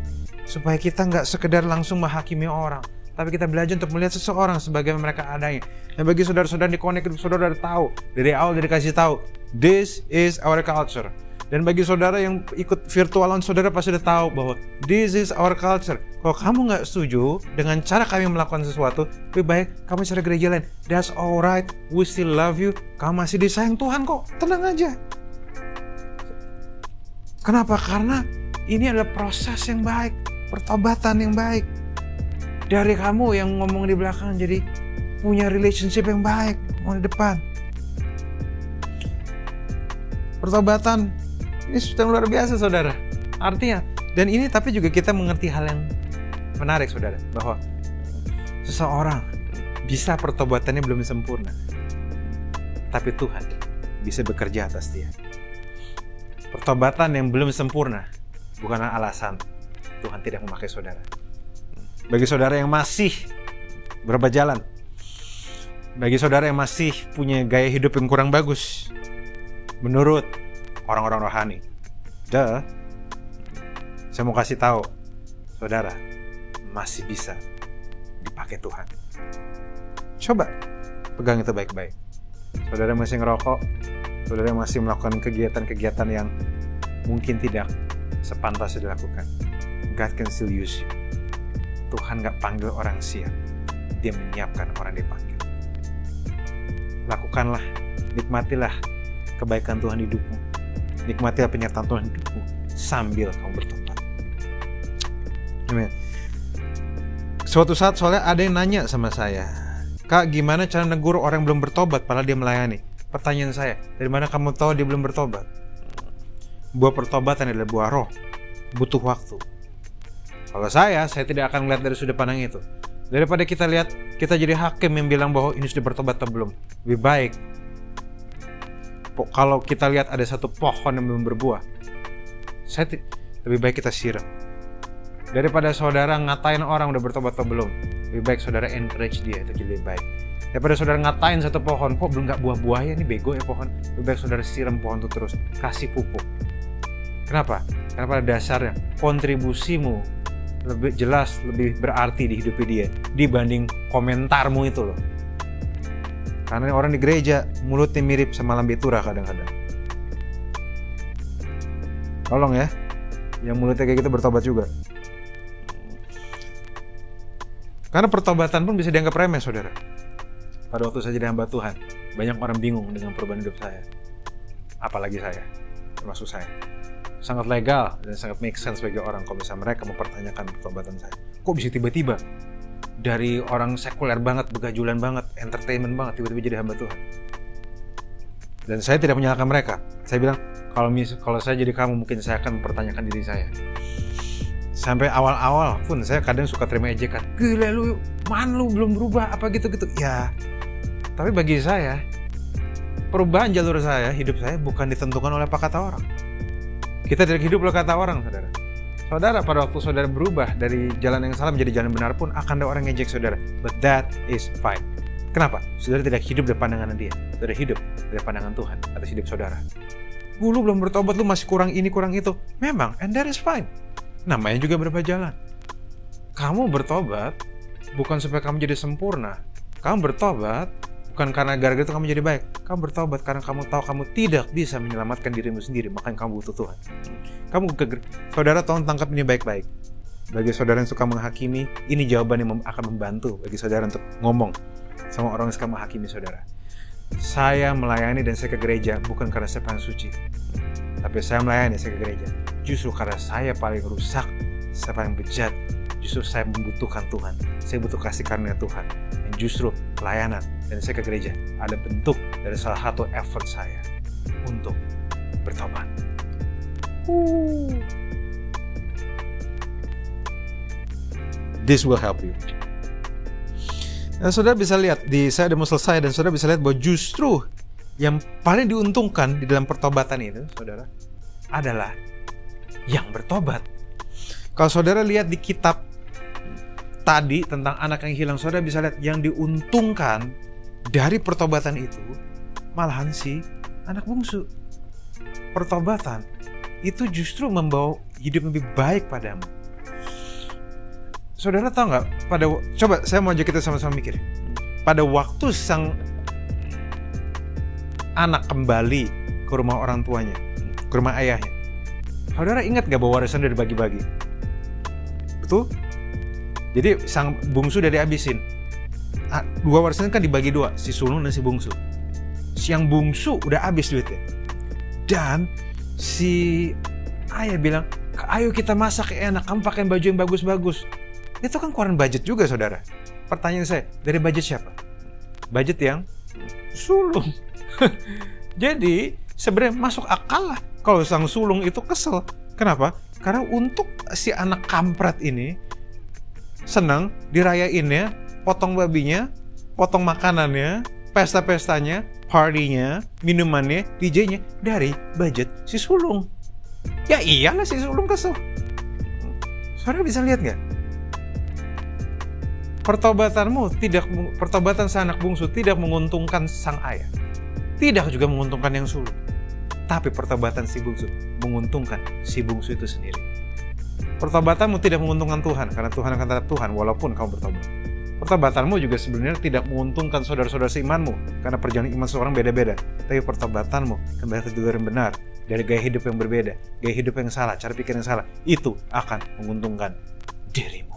supaya kita nggak sekedar langsung menghakimi orang, tapi kita belajar untuk melihat seseorang sebagai mereka adanya. Dan bagi saudara-saudara di Connect, saudara udah tahu dari awal, dia dikasih tahu this is our culture. Dan bagi saudara yang ikut virtualan, saudara pasti udah tahu bahwa this is our culture. Kalau kamu nggak setuju dengan cara kami melakukan sesuatu, lebih baik kamu cari gereja lain. That's alright, we still love you. Kamu masih disayang Tuhan kok, tenang aja. Kenapa? Karena ini adalah proses yang baik, pertobatan yang baik. Dari kamu yang ngomong di belakang jadi punya relationship yang baik mau di depan. Pertobatan ini sudah luar biasa saudara. Artinya, dan ini tapi juga kita mengerti hal yang menarik saudara, bahwa seseorang bisa pertobatannya belum sempurna, tapi Tuhan bisa bekerja atas dia. Pertobatan yang belum sempurna bukanlah alasan Tuhan tidak memakai saudara. Bagi saudara yang masih berubah jalan, bagi saudara yang masih punya gaya hidup yang kurang bagus menurut orang-orang rohani, saya mau kasih tahu, saudara masih bisa dipakai Tuhan. Coba pegang itu baik-baik. Saudara masih ngerokok, saudara masih melakukan kegiatan-kegiatan yang mungkin tidak sepantasnya dilakukan, God can still use you. Tuhan gak panggil orang siap, dia menyiapkan orang dipanggil. Lakukanlah, nikmatilah kebaikan Tuhan hidupmu, nikmatilah penyertaan Tuhan hidupmu sambil kamu bertobat. Amin. Suatu saat soalnya ada yang nanya sama saya, Kak, gimana cara negur orang yang belum bertobat padahal dia melayani? Pertanyaan saya, dari mana kamu tahu dia belum bertobat? Buah pertobatan adalah buah roh, butuh waktu. Kalau saya tidak akan melihat dari sudut pandang itu. Daripada kita lihat, kita jadi hakim yang bilang bahwa ini sudah bertobat atau belum. Lebih baik kalau kita lihat ada satu pohon yang belum berbuah, lebih baik kita siram. Daripada saudara ngatain orang udah bertobat atau belum, lebih baik saudara encourage dia, itu jadi lebih baik. Daripada saudara ngatain satu pohon, kok belum gak buah-buah ya, ini bego ya pohon, lebih baik saudara siram pohon itu terus, kasih pupuk. Kenapa? Karena pada dasarnya kontribusimu lebih jelas, lebih berarti di hidup dia dibanding komentarmu itu loh. Karena orang di gereja mulutnya mirip sama lambe tura kadang-kadang. Tolong ya, yang mulutnya kayak gitu bertobat juga. Karena pertobatan pun bisa dianggap remeh saudara. Pada waktu saya jadi hamba Tuhan, banyak orang bingung dengan perubahan hidup saya. Apalagi saya, termasuk saya. Sangat legal dan sangat make sense bagi orang kalau misalnya mereka mempertanyakan pertobatan saya. Kok bisa tiba-tiba dari orang sekuler banget, begajulan banget, entertainment banget, tiba-tiba jadi hamba Tuhan? Dan saya tidak menyalahkan mereka. Saya bilang, Kalau saya jadi kamu, mungkin saya akan mempertanyakan diri saya. Sampai awal-awal pun saya kadang suka terima ejekan. Gila lu, lu belum berubah apa gitu-gitu. Ya, tapi bagi saya, perubahan jalur saya, hidup saya bukan ditentukan oleh apa kata orang. Kita tidak hidup oleh kata orang, saudara. Saudara, pada waktu saudara berubah dari jalan yang salah menjadi jalan benar pun akan ada orang ngejek saudara. But that is fine. Kenapa? Saudara tidak hidup dari pandangan dia. Saudara hidup dari pandangan Tuhan atas hidup saudara. Lu belum bertobat, lu masih kurang ini, kurang itu. Memang, and that is fine. Namanya juga berubah jalan. Kamu bertobat bukan supaya kamu jadi sempurna. Kamu bertobat bukan karena gara-gara itu kamu jadi baik. Kamu bertobat karena kamu tahu kamu tidak bisa menyelamatkan dirimu sendiri. Makanya kamu butuh Tuhan. Saudara tolong tangkap ini baik-baik. Bagi saudara yang suka menghakimi, ini jawaban yang akan membantu bagi saudara untuk ngomong sama orang yang suka menghakimi saudara. Saya melayani dan saya ke gereja bukan karena saya paling suci. Tapi saya melayani, saya ke gereja justru karena saya paling rusak, saya paling bejat. Justru saya membutuhkan Tuhan. Saya butuh kasih karunia Tuhan. Dan justru pelayanan dan saya ke gereja ada bentuk dari salah satu effort saya untuk bertobat. This will help you. Dan saudara bisa lihat, saya udah mau selesai, dan saudara bisa lihat bahwa justru yang paling diuntungkan di dalam pertobatan itu, saudara, adalah yang bertobat. Kalau saudara lihat di kitab tadi tentang anak yang hilang, saudara bisa lihat yang diuntungkan dari pertobatan itu malahan si anak bungsu. Pertobatan itu justru membawa hidup lebih baik padamu. Saudara tahu nggak? Coba saya mau ajak kita sama-sama mikir. Pada waktu sang anak kembali ke rumah orang tuanya, ke rumah ayahnya, saudara ingat nggak bahwa warisan udah dibagi-bagi? Betul? Jadi sang bungsu udah dihabisin. Dua warisan kan dibagi dua, si sulung dan si bungsu. Si yang bungsu udah habis duitnya. Dan si ayah bilang, ayo kita masak enak, kamu pakai baju yang bagus-bagus. Itu kan keluaran budget juga, saudara. Pertanyaan saya, dari budget siapa? Budget yang sulung. Jadi sebenarnya masuk akal lah kalau sang sulung itu kesel. Kenapa? Karena untuk si anak kampret ini senang dirayainnya, potong babinya, potong makanannya, pesta-pestanya, partinya, minumannya, DJ-nya dari budget si sulung. Ya iyalah si sulung kesel. Saudara bisa lihat nggak? Pertobatan sang anak bungsu tidak menguntungkan sang ayah, tidak juga menguntungkan yang sulung. Tapi pertobatan si bungsu menguntungkan si bungsu itu sendiri. Pertobatanmu tidak menguntungkan Tuhan, karena Tuhan akan tetap Tuhan walaupun kamu bertobat. Pertobatanmu juga sebenarnya tidak menguntungkan saudara-saudara seimanmu, karena perjalanan iman seorang beda-beda. Tapi pertobatanmu kembali ke jalur yang benar, dari gaya hidup yang berbeda, gaya hidup yang salah, cara pikir yang salah, itu akan menguntungkan dirimu.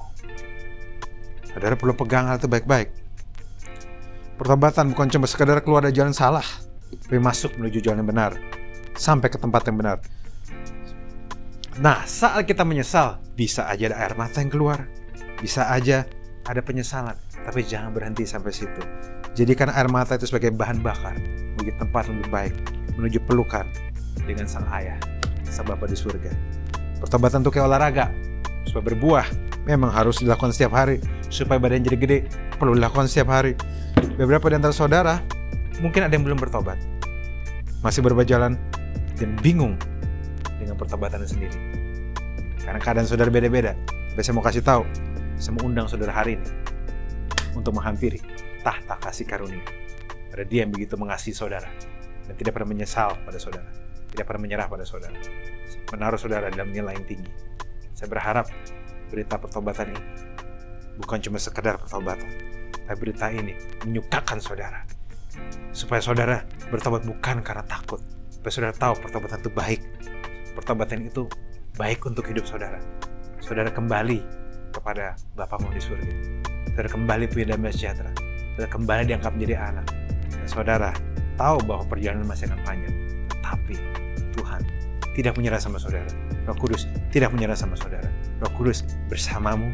Saudara perlu pegang hal itu baik-baik. Pertobatan bukan cuma sekadar keluar dari jalan salah, tapi masuk menuju jalan yang benar, sampai ke tempat yang benar. Nah, saat kita menyesal, bisa aja ada air mata yang keluar, bisa aja ada penyesalan, tapi jangan berhenti sampai situ. Jadikan air mata itu sebagai bahan bakar menuju tempat lebih baik, menuju pelukan dengan sang ayah, sang Bapa di surga. Pertobatan itu kayak olahraga, supaya berbuah memang harus dilakukan setiap hari. Supaya badan jadi gede, perlu dilakukan setiap hari. Beberapa di antara saudara mungkin ada yang belum bertobat, masih berubah jalan dan bingung dengan pertobatannya sendiri, karena keadaan saudara beda-beda. Tapi saya mau kasih tahu, saya mau undang saudara hari ini untuk menghampiri tahta kasih karunia pada Dia yang begitu mengasihi saudara dan tidak pernah menyesal pada saudara, tidak pernah menyerah pada saudara, menaruh saudara dalam nilai yang tinggi. Saya berharap berita pertobatan ini bukan cuma sekedar pertobatan, tapi berita ini menyukakan saudara, supaya saudara bertobat bukan karena takut, supaya saudara tahu pertobatan itu baik. Pertobatan itu baik untuk hidup saudara. Saudara kembali kepada Bapamu di surga. Saudara kembali punya damai sejahtera. Saudara kembali diangkat menjadi anak. Dan saudara tahu bahwa perjalanan masih akan panjang, tapi Tuhan tidak menyerah sama saudara. Roh Kudus tidak menyerah sama saudara. Roh Kudus bersamamu,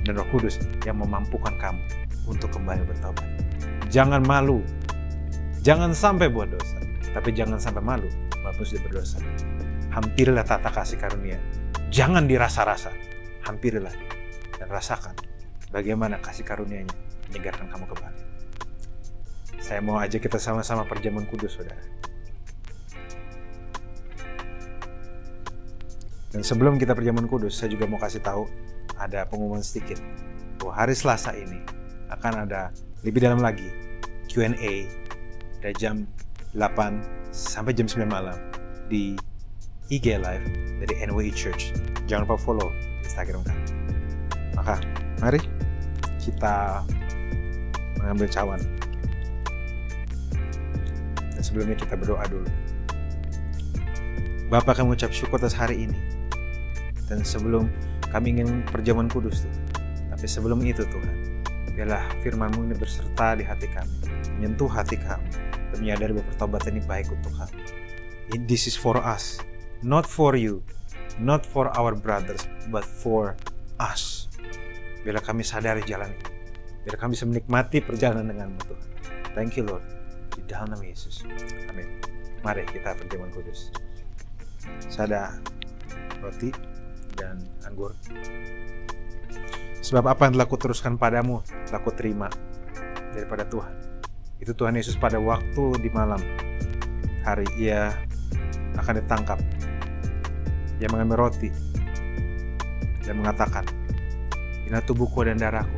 dan Roh Kudus yang memampukan kamu untuk kembali bertobat. Jangan malu, jangan sampai buat dosa, tapi jangan sampai malu walaupun sudah berdosa. Hampirilah tata kasih karunia. Jangan dirasa-rasa. Hampirilah dia dan rasakan bagaimana kasih karunia-Nya menyegarkan kamu kembali. Saya mau ajak kita sama-sama perjamuan kudus, saudara. Dan sebelum kita perjamuan kudus, saya juga mau kasih tahu ada pengumuman sedikit bahwa hari Selasa ini akan ada lebih dalam lagi Q&A dari jam 8 sampai jam 9 malam di IG Live dari NWI Church. Jangan lupa follow Instagram kami. Maka mari kita mengambil cawan. Dan sebelumnya kita berdoa dulu. Bapa, kami ucap syukur atas hari ini. Dan sebelum kami ingin perjamuan kudus Tuhan, tapi sebelum itu Tuhan, biarlah firman-Mu ini berserta di hati kami, menyentuh hati kami, dan menyadari bahwa pertobatan ini baik untuk kami. This is for us, not for you, not for our brothers, but for us. Biarlah kami sadari jalan ini, biar kami bisa menikmati perjalanan dengan-Mu Tuhan. Thank you Lord, di dalam nama Yesus. Amin. Mari kita perjamuan kudus. Saya ada roti dan anggur. Sebab apa yang telah kuteruskan padamu, telah kuterima daripada Tuhan. Itu Tuhan Yesus pada waktu di malam hari Ia akan ditangkap. Ia mengambil roti dan mengatakan, inilah tubuhku dan darahku,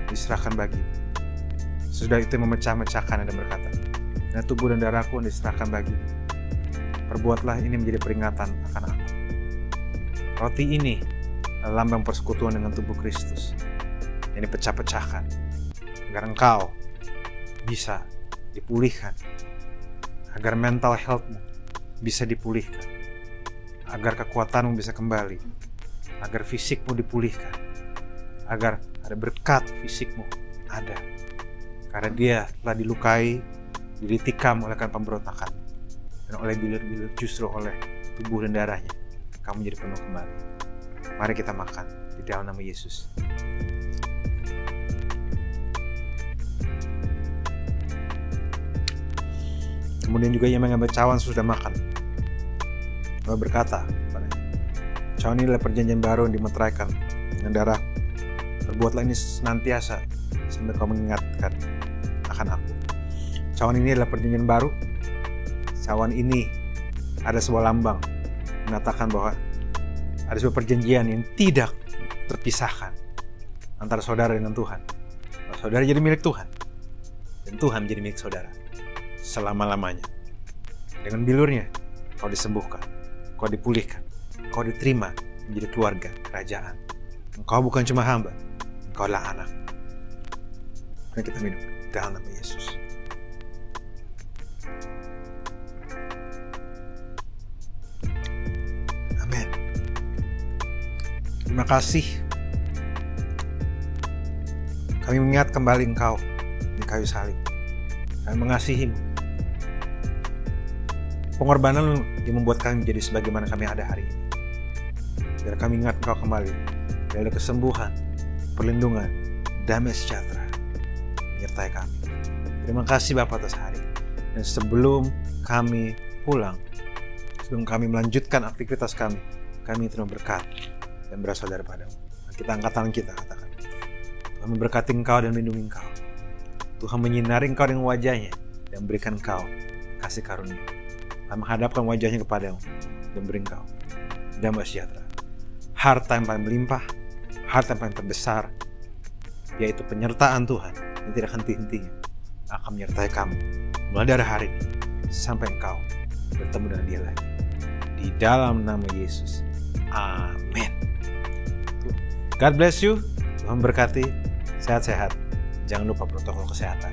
diserahkan bagi. Sesudah itu memecah-mecahkan dan berkata, inilah tubuh dan darahku yang diserahkan bagi. Perbuatlah ini menjadi peringatan akan aku. Roti ini adalah lambang persekutuan dengan tubuh Kristus yang dipecah-pecahkan agar engkau bisa dipulihkan, agar mental health-mu bisa dipulihkan, agar kekuatanmu bisa kembali, agar fisikmu dipulihkan, agar ada berkat fisikmu ada, karena Dia telah dilukai, ditikam oleh pemberontakan, dan oleh bilir-bilir justru oleh tubuh dan darahnya kamu jadi penuh kembali. Mari kita makan di dalam nama Yesus. Kemudian juga Ia mengambil cawan sesudah makan. Ia berkata, cawan ini adalah perjanjian baru yang dimeteraikan dengan darah. Perbuatlah ini senantiasa sampai kau mengingatkan akan aku. Cawan ini adalah perjanjian baru. Cawan ini ada sebuah lambang mengatakan bahwa ada sebuah perjanjian yang tidak terpisahkan antara saudara dengan Tuhan. Bahwa saudara jadi milik Tuhan dan Tuhan menjadi milik saudara selama-lamanya. Dengan bilurnya kau disembuhkan, kau dipulihkan, kau diterima menjadi keluarga kerajaan. Engkau bukan cuma hamba, engkau adalah anak. Mari kita minum dalam nama Yesus. Amin. Terima kasih. Kami mengingat kembali Engkau di kayu salib. Kami mengasihi-Mu. Pengorbanan yang membuat kami menjadi sebagaimana kami ada hari ini. Biar kami ingat Engkau kembali. Biar ada kesembuhan, perlindungan, damai sejahtera menyertai kami. Terima kasih Bapa atas hari. Dan sebelum kami pulang, sebelum kami melanjutkan aktivitas kami terima berkat dan berasal daripada-Mu. Kita angkat tangan kita, katakan, Tuhan memberkati Engkau dan melindungi Engkau. Tuhan menyinari Engkau dengan wajah-Nya dan berikan Engkau kasih karunia. Tuhan menghadapkan wajah-Nya kepadamu dan beri Engkau damai sejahtera. Harta yang paling melimpah, harta yang paling terbesar, yaitu penyertaan Tuhan yang tidak henti-hentinya akan menyertai kamu mulai dari hari ini sampai engkau bertemu dengan Dia lagi. Di dalam nama Yesus. Amin. God bless you. Tuhan berkati. Sehat-sehat. Jangan lupa protokol kesehatan.